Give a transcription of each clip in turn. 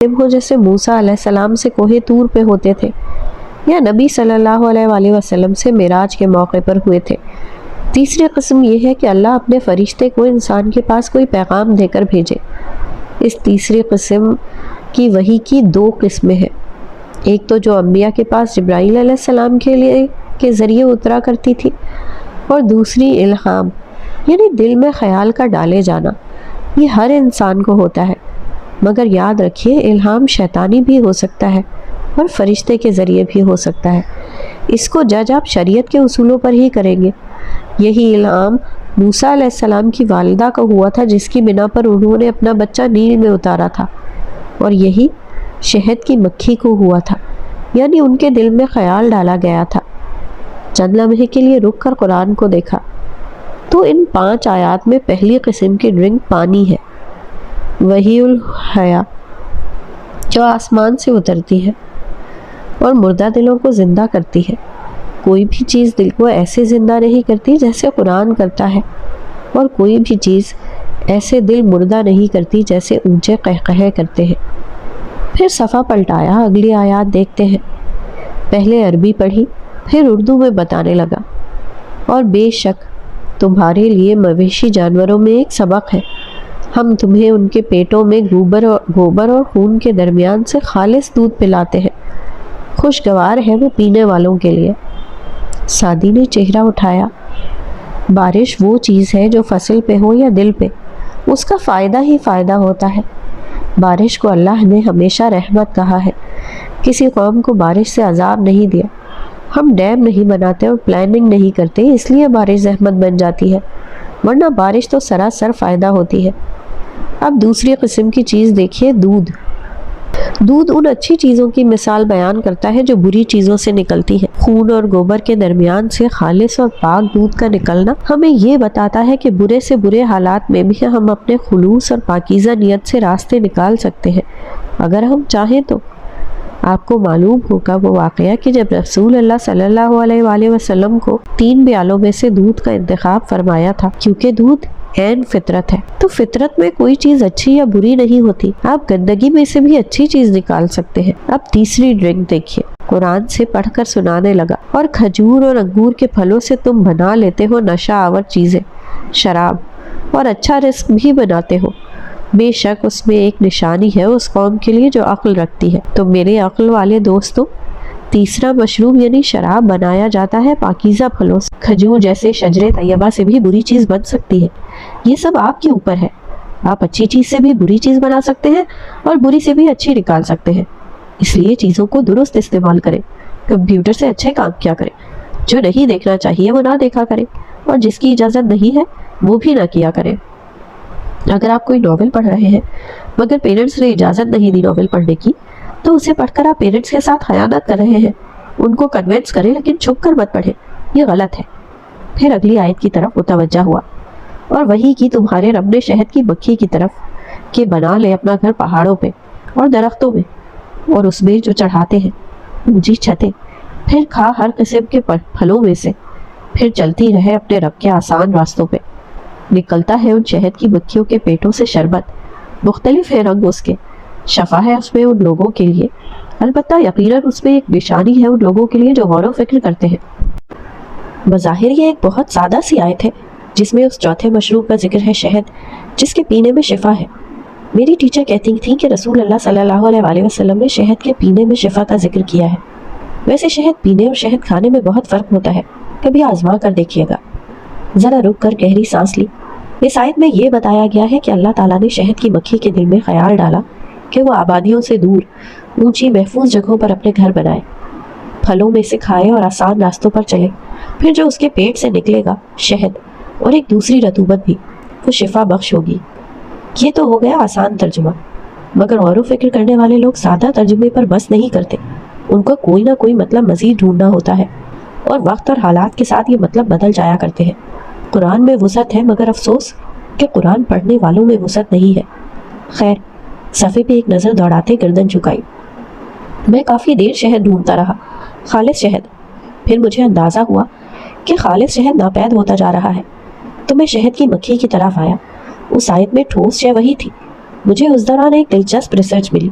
ہو جیسے موسیٰ علیہ السلام سے کوہ طور پہ ہوتے تھے یا نبی صلی اللہ علیہ وآلہ وسلم سے معراج کے موقع پر ہوئے تھے۔ تیسری قسم یہ ہے کہ اللہ اپنے فرشتے کو انسان کے پاس کوئی پیغام دے کر بھیجے۔ اس تیسری قسم کی وحی کی دو قسمیں ہیں، ایک تو جو انبیاء کے پاس جبرائیل علیہ السلام کے ذریعے اترا کرتی تھی، اور دوسری الہام یعنی دل میں خیال کا ڈالے جانا۔ یہ ہر انسان کو ہوتا ہے، مگر یاد رکھیے الہام شیطانی بھی ہو سکتا ہے اور فرشتے کے ذریعے بھی ہو سکتا ہے۔ اس کو جج آپ شریعت کے اصولوں پر ہی کریں گے۔ یہی الہام موسیٰ علیہ السلام کی والدہ کو ہوا تھا، جس کی بنا پر انہوں نے اپنا بچہ نیل میں اتارا تھا، اور یہی شہد کی مکھی کو ہوا تھا، یعنی ان کے دل میں خیال ڈالا گیا تھا۔ چند لمحے کے لیے رک کر قرآن کو دیکھا تو ان 5 آیات میں پہلی قسم کی ڈرنک پانی ہے، وحی الحیا، جو آسمان سے اترتی ہے اور مردہ دلوں کو زندہ کرتی ہے۔ کوئی بھی چیز دل کو ایسے زندہ نہیں کرتی جیسے قرآن کرتا ہے، اور کوئی بھی چیز ایسے دل مردہ نہیں کرتی جیسے اونچے قہقہے کرتے ہیں۔ پھر صفحہ پلٹایا، اگلی آیات دیکھتے ہیں۔ پہلے عربی پڑھی، پھر اردو میں بتانے لگا، اور بے شک تمہارے لیے مویشی جانوروں میں ایک سبق ہے۔ ہم تمہیں ان کے پیٹوں میں گوبر اور خون کے درمیان سے خالص دودھ پلاتے ہیں، خوشگوار ہے وہ پینے والوں کے لیے۔ سعدی نے چہرہ اٹھایا، بارش وہ چیز ہے جو فصل پہ ہو یا دل پہ، اس کا فائدہ ہی فائدہ ہوتا ہے۔ بارش کو اللہ نے ہمیشہ رحمت کہا ہے، کسی قوم کو بارش سے عذاب نہیں دیا۔ ہم ڈیم نہیں بناتے اور پلاننگ نہیں کرتے، اس لیے بارش زحمت بن جاتی ہے، ورنہ بارش تو سراسر فائدہ ہوتی ہے۔ اب دوسری قسم کی چیز دیکھیے، دودھ۔ دودھ ان اچھی چیزوں کی مثال بیان کرتا ہے جو بری چیزوں سے نکلتی ہیں۔ خون اور گوبر کے درمیان سے خالص اور پاک دودھ کا نکلنا ہمیں یہ بتاتا ہے کہ برے سے برے حالات میں بھی ہم اپنے خلوص اور پاکیزہ نیت سے راستے نکال سکتے ہیں اگر ہم چاہیں تو۔ آپ کو معلوم ہوگا وہ واقعہ کہ جب رسول اللہ صلی اللہ علیہ وآلہ وسلم کو 3 بیالوں میں سے دودھ کا انتخاب فرمایا تھا، کیونکہ دودھ عین فطرت ہے، تو فطرت میں کوئی چیز اچھی یا بری نہیں ہوتی، آپ گندگی میں سے بھی اچھی چیز نکال سکتے ہیں۔ اب تیسری ڈرنک دیکھیے، قرآن سے پڑھ کر سنانے لگا، اور کھجور اور انگور کے پھلوں سے تم بنا لیتے ہو نشہ آور چیزیں، شراب، اور اچھا رزق بھی بناتے ہو۔ بے شک اس میں ایک نشانی ہے اس قوم کے لیے جو عقل رکھتی ہے۔ تو میرے عقل والے دوستوں، تیسرا مشروب یعنی شراب بنایا جاتا ہے پاکیزہ پھلوں سے۔ کھجور جیسے شجر طیبہ سے بھی بری چیز بن سکتی ہے، یہ سب آپ کے اوپر ہے۔ آپ اچھی چیز سے بھی بری چیز بنا سکتے ہیں اور بری سے بھی اچھی نکال سکتے ہیں، اس لیے چیزوں کو درست استعمال کریں۔ کمپیوٹر سے اچھے کام کیا کریں، جو نہیں دیکھنا چاہیے وہ نہ دیکھا کریں، اور جس کی اجازت نہیں ہے وہ بھی نہ کیا کریں۔ اگر آپ کوئی ناول پڑھ رہے ہیں مگر پیرنٹس نے اجازت نہیں دی ناول پڑھنے کی، تو اسے پڑھ کر آپ پیرنٹس کے ساتھ خیانت کر رہے ہیں۔ ان کو کنونس کریں لیکن چھپ کر مت پڑھیں، یہ غلط ہے۔ پھر اگلی آیت کی طرف متوجہ ہوا، اور وہی کی تمہارے رب نے شہد کی مکھی کی طرف کہ بنا لے اپنا گھر پہاڑوں پہ اور درختوں میں، اور اس میں جو چڑھاتے ہیں اونچی چھتیں، پھر کھا ہر قسم کے پھلوں میں سے، پھر چلتی رہے اپنے رب کے آسان راستوں پہ۔ نکلتا ہے ان شہد کی مکھیوں کے پیٹوں سے شربت، مختلف ہے رنگ اس کے، شفا ہے اس میں ان لوگوں کے لیے، البتہ یقیناً اس میں ایک نشانی ہے ان لوگوں کے لیے جو غور و فکر کرتے ہیں۔ بظاہر یہ ایک بہت سادہ سی آیت ہے جس میں اس چوتھے مشروب کا ذکر ہے، شہد، جس کے پینے میں شفا ہے۔ میری ٹیچر کہتی تھی کہ رسول اللہ صلی اللہ علیہ وآلہ وسلم نے شہد کے پینے میں شفا کا ذکر کیا ہے۔ ویسے شہد پینے اور شہد کھانے میں بہت فرق ہوتا ہے، کبھی آزما کر دیکھیے گا۔ ذرا رک کر گہری سانس لی۔ اس آیت میں یہ بتایا گیا ہے کہ اللہ تعالیٰ نے شہد کی مکھی کے دل میں خیال ڈالا کہ وہ آبادیوں سے دور اونچی محفوظ جگہوں پر اپنے گھر بنائے، پھلوں میں سے کھائے اور آسان راستوں پر چلے، پھر جو اس کے پیٹ سے نکلے گا شہد اور ایک دوسری رطوبت بھی، وہ شفا بخش ہوگی۔ یہ تو ہو گیا آسان ترجمہ، مگر غور و فکر کرنے والے لوگ سادہ ترجمے پر بس نہیں کرتے، ان کو کوئی نہ کوئی مطلب مزید ڈھونڈنا ہوتا ہے، اور وقت اور حالات کے ساتھ یہ مطلب بدل جایا کرتے ہیں۔ قرآن میں وسعت ہے، مگر افسوس کہ قرآن پڑھنے والوں میں وسعت نہیں ہے۔ خیر، صفحے پہ ایک نظر دوڑاتے گردن جھکائی۔ میں کافی دیر شہد ڈھونڈتا رہا، خالص شہد۔ پھر مجھے اندازہ ہوا کہ خالص شہد ناپید ہوتا جا رہا ہے، تو میں شہد کی مکھی کی طرف آیا۔ اس آیت میں ٹھوس شے وہی تھی۔ مجھے اس دوران ایک دلچسپ ریسرچ ملی۔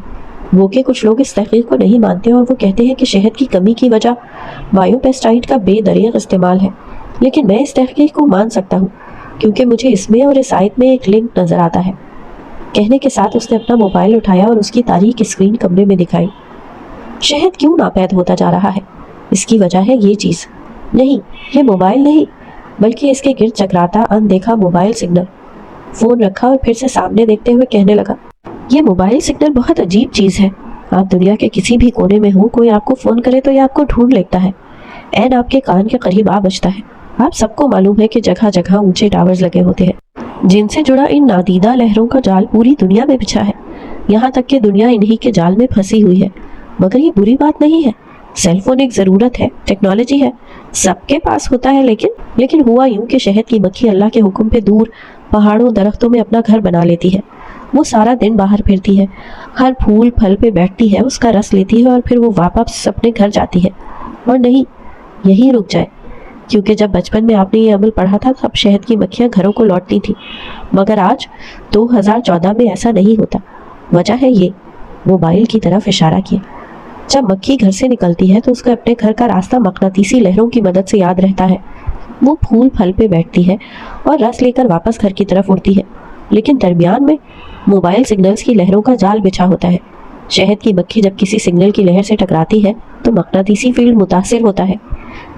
وہ کہ کچھ لوگ اس تحقیق کو نہیں مانتے اور وہ کہتے ہیں کہ شہد کی کمی کی وجہ بایو پیسٹائڈ کا بے دریغ استعمال ہے، لیکن میں اس تحقیق کو مان سکتا ہوں کیونکہ مجھے اس میں اور اس آیت میں ایک لنک نظر آتا ہے۔ کہنے کے ساتھ اس نے اپنا موبائل اٹھایا اور اس کی تاریک اسکرین کمرے میں دکھائی۔ شہد کیوں ناپید ہوتا جا رہا ہے؟ اس کی وجہ ہے یہ چیز، نہیں یہ موبائل نہیں بلکہ اس کے گرد چکراتا اندیکھا موبائل سگنل۔ فون رکھا اور پھر سے سامنے دیکھتے ہوئے کہنے لگا، یہ موبائل سگنل بہت عجیب چیز ہے۔ آپ دنیا کے کسی بھی کونے میں ہوں، کوئی آپ کو فون کرے تو یہ آپ کو ڈھونڈ لیتا ہے، عین آپ کے کان کے قریب آ بجتا ہے۔ آپ سب کو معلوم ہے کہ جگہ جگہ اونچے ٹاورز لگے ہوتے ہیں جن سے جڑا ان نادیدہ لہروں کا جال پوری دنیا میں بچھا ہے، یہاں تک کہ دنیا انہی کے جال میں پھنسی ہوئی ہے۔ مگر یہ بری بات نہیں ہے، سیل فون ایک ضرورت ہے، ٹیکنالوجی ہے، سب کے پاس ہوتا ہے، لیکن ہوا یوں کہ شہد کی مکھی اللہ کے حکم پہ دور پہاڑوں درختوں میں اپنا گھر بنا لیتی ہے۔ وہ سارا دن باہر پھرتی ہے، ہر پھول پھل پہ بیٹھتی ہے، اس کا رس لیتی ہے اور پھر وہ واپس اپنے گھر جاتی ہے۔ اور نہیں، یہی رک جائے، کیونکہ جب بچپن میں آپ نے یہ عمل پڑھا تھا تب شہد کی مکھیاں گھروں کو لوٹتی تھیں، مگر آج 2014 میں ایسا نہیں ہوتا۔ وجہ ہے یہ، موبائل کی طرف اشارہ کیا۔ جب مکھی گھر سے نکلتی ہے تو اس کو اپنے گھر کا راستہ مقناطیسی لہروں کی مدد سے یاد رہتا ہے۔ وہ پھول پھل پہ بیٹھتی ہے اور رس لے کر واپس گھر کی طرف اڑتی ہے، لیکن درمیان میں موبائل سگنلز کی لہروں کا جال بچھا ہوتا ہے۔ شہد کی مکھی جب کسی سگنل کی لہر سے ٹکراتی ہے تو مقناطیسی فیلڈ متاثر ہوتا ہے،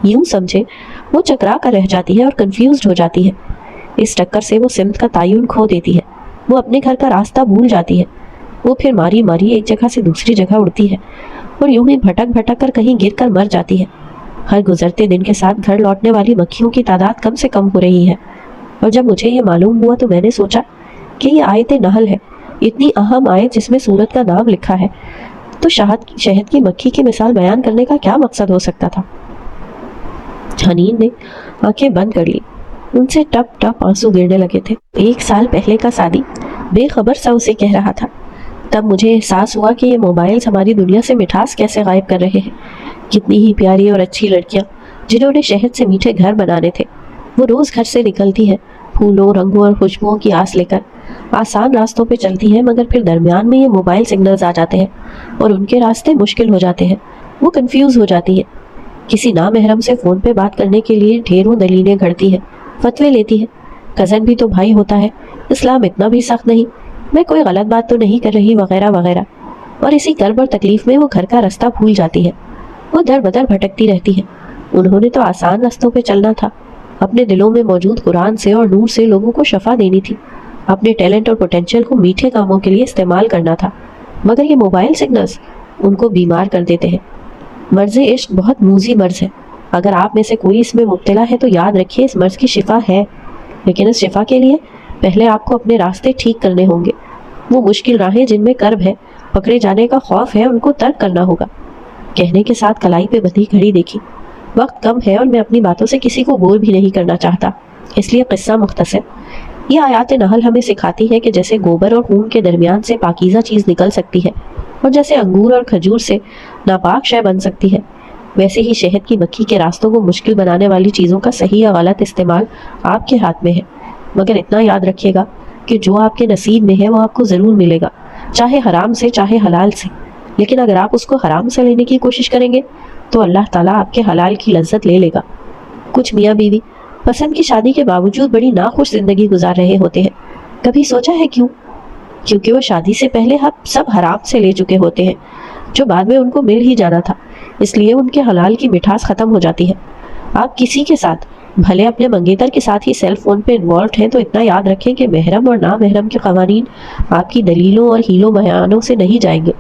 یوں سمجھے وہ چکرا کر رہ جاتی ہے اور کنفیوزڈ ہو جاتی ہے۔ اس ٹکر سے وہ سمت کا تعین کھو دیتی ہے، وہ اپنے گھر کا راستہ بھول جاتی ہے۔ وہ پھر ماری ماری ایک جگہ سے دوسری جگہ اڑتی ہے اور یوں ہی بھٹک بھٹک کر کہیں گر کر مر جاتی ہے۔ ہر گزرتے دن کے ساتھ گھر لوٹنے والی مکھیوں کی تعداد کم سے کم ہو رہی ہے، اور جب مجھے یہ معلوم ہوا تو میں نے سوچا کہ یہ آیت نحل ہے، اتنی اہم آیت جس میں سورت کا نام لکھا ہے، تو شہد کی مکھی کی مثال بیان کرنے کا کیا مقصد ہو سکتا تھا؟ حنین نے آنکھیں بند کر لی، ان سے ٹپ ٹپ آنسو گرنے لگے تھے۔ 1 سال پہلے کا سادی بے خبر سا اسے کہہ رہا تھا، تب مجھے احساس ہوا کہ یہ موبائلز ہماری دنیا سے مٹھاس کیسے غائب کر رہے ہیں۔ کتنی ہی پیاری اور اچھی لڑکیاں جنہوں نے شہد سے میٹھے گھر بنانے تھے، وہ روز گھر سے نکلتی ہیں، پھولوں، رنگوں اور خوشبوؤں کی آس لے کر آسان راستوں پہ چلتی ہیں، مگر پھر درمیان میں یہ موبائل سگنلز آ جاتے ہیں اور ان کے راستے مشکل ہو جاتے ہیں۔ وہ کنفیوز ہو جاتی ہیں، کسی نامحرم سے فون پہ بات کرنے کے لیے ڈھیروں دلیلیں گھڑتی ہیں، فتوے لیتی ہیں، کزن بھی تو بھائی ہوتا ہے، اسلام اتنا بھی سخت نہیں، میں کوئی غلط بات تو نہیں کر رہی، وغیرہ وغیرہ۔ اور اسی کرب اور تکلیف میں وہ گھر کا راستہ بھول جاتی ہے، وہ در بدر بھٹکتی رہتی ہے۔ انہوں نے تو آسان راستوں پہ چلنا تھا، اپنے دلوں میں موجود قرآن سے اور نور سے لوگوں کو شفا دینی تھی، اپنے ٹیلنٹ اور پوٹینشیل کو میٹھے کاموں کے لیے استعمال کرنا تھا، مگر یہ موبائل سگنلز ان کو بیمار کر دیتے ہیں۔ مرض عشق بہت موذی مرض ہے، اگر آپ میں سے کوئی اس میں مبتلا ہے تو یاد رکھیے اس مرض کی شفا ہے، لیکن اس شفا کے لیے پہلے آپ کو اپنے راستے ٹھیک کرنے ہوں گے۔ وہ مشکل راہیں جن میں کرب ہے، پکڑے جانے کا خوف ہے، ان کو ترک کرنا ہوگا۔ کہنے کے ساتھ کلائی پہ بندھی گھڑی دیکھی۔ وقت کم ہے اور میں اپنی باتوں سے کسی کو بور بھی نہیں کرنا چاہتا، اس لیے قصہ مختصر۔ یہ آیات نحل ہمیں سکھاتی ہے کہ جیسے گوبر اور خون کے درمیان سے پاکیزہ چیز نکل سکتی ہے، اور جیسے انگور اور کھجور سے ناپاک شے بن سکتی ہے، ویسے ہی شہد کی مکھی کے راستوں کو مشکل بنانے والی چیزوں کا صحیح یا غلط استعمال آپ کے ہاتھ میں ہے۔ مگر اتنا یاد رکھیے گا کہ جو آپ کے نصیب میں ہے وہ آپ کو ضرور ملے گا، چاہے حرام سے چاہے حلال سے، لیکن اگر آپ اس کو حرام سے لینے کی کوشش کریں گے تو اللہ تعالیٰ آپ کے حلال کی لذت لے لے گا۔ کچھ میاں بیوی پسند کی شادی کے باوجود بڑی ناخوش زندگی گزار رہے ہوتے ہیں، کبھی سوچا ہے کیوں؟ کیونکہ وہ شادی سے پہلے سب حرام سے لے چکے ہوتے ہیں جو بعد میں ان کو مل ہی جانا تھا، اس لیے ان کے حلال کی مٹھاس ختم ہو جاتی ہے۔ آپ کسی کے ساتھ، بھلے اپنے منگیتر کے ساتھ ہی سیل فون پہ انوالوڈ ہیں، تو اتنا یاد رکھیں کہ محرم اور نامحرم کے قوانین آپ کی دلیلوں اور ہیلوں بیانوں سے نہیں جائیں گے۔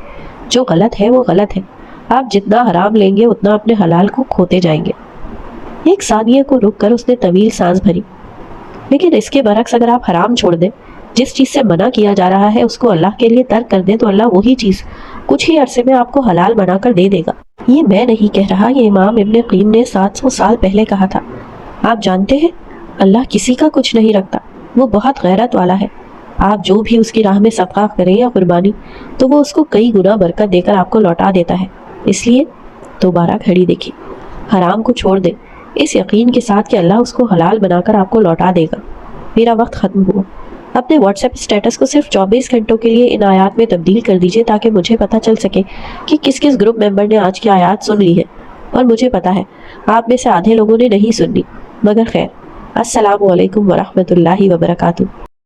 جو غلط ہے وہ غلط ہے، آپ جتنا حرام لیں گے اتنا اپنے حلال کو کھوتے جائیں گے۔ 1 ثانیہ کو رک کر اس نے طویل سانس بھری۔ لیکن اس کے برعکس اگر آپ حرام چھوڑ دیں، جس چیز سے منع کیا جا رہا ہے اس کو اللہ کے لیے ترک کر دیں، تو اللہ وہی چیز کچھ ہی عرصے میں آپ کو حلال بنا کر دے دے گا۔ یہ میں نہیں کہہ رہا، یہ امام ابن قیم نے 700 سال پہلے کہا تھا۔ آپ جانتے ہیں اللہ کسی کا کچھ نہیں رکھتا، وہ بہت غیرت والا ہے۔ آپ جو بھی اس کی راہ میں صدقہ کریں یا قربانی، تو وہ اس کو کئی گنا برکت دے کر آپ کو لوٹا دیتا ہے۔ اس لیے دوبارہ گھڑی دیکھی، حرام کو چھوڑ دے اس یقین کے ساتھ کہ اللہ اس کو حلال بنا کر آپ کو لوٹا دے گا۔ میرا وقت ختم ہوا، اپنے واٹس ایپ اسٹیٹس کو صرف 24 گھنٹوں کے لیے ان آیات میں تبدیل کر دیجئے تاکہ مجھے پتہ چل سکے کہ کس کس گروپ ممبر نے آج کی آیات سن لی ہے، اور مجھے پتہ ہے آپ میں سے آدھے لوگوں نے نہیں سنی، مگر خیر۔ السلام علیکم ورحمۃ اللہ وبرکاتہ۔